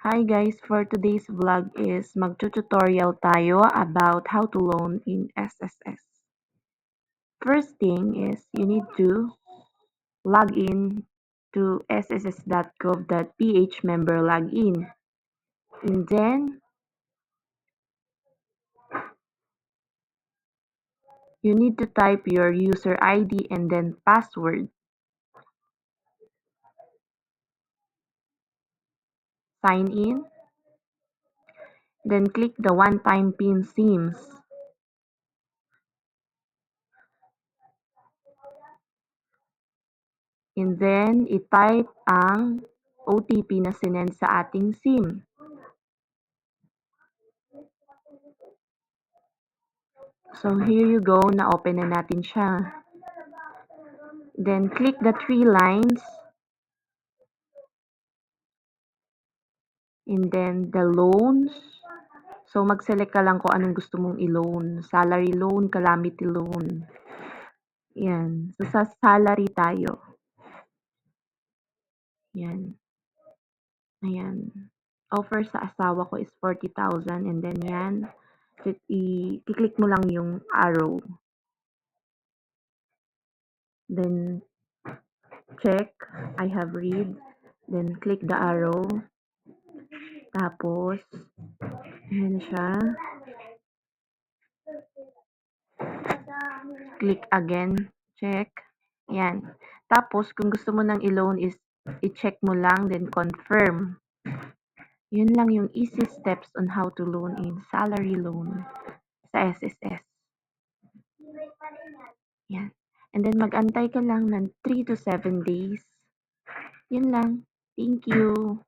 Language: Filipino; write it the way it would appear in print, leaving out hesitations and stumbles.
Hi guys, for today's vlog is magtututorial tayo about how to loan in SSS. First thing is you need to log in to sss.gov.ph member login. And then you need to type your user ID and then password. Sign in. Then click the one-time PIN SIMS. And then i-type ang OTP na sinend sa ating SIM. So here you go, na-open na natin siya. Then click the three lines and then the loans. So mag-select ka lang kung anong gusto mong i-loan. Salary loan, calamity loan. Yan. So sa salary tayo. Yan. Ayan. Offer sa asawa ko is 40,000 and then yan. I-click mo lang yung arrow. Then check, I have read. Then click the arrow. Tapos, ayan siya. Click again, check. Yan. Tapos, kung gusto mo nang i-loan is, i-check mo lang, then confirm. Yun lang yung easy steps on how to loan in salary loan sa SSS. Yan. And then, mag-antay ka lang ng 3 to 7 days. Yun lang. Thank you.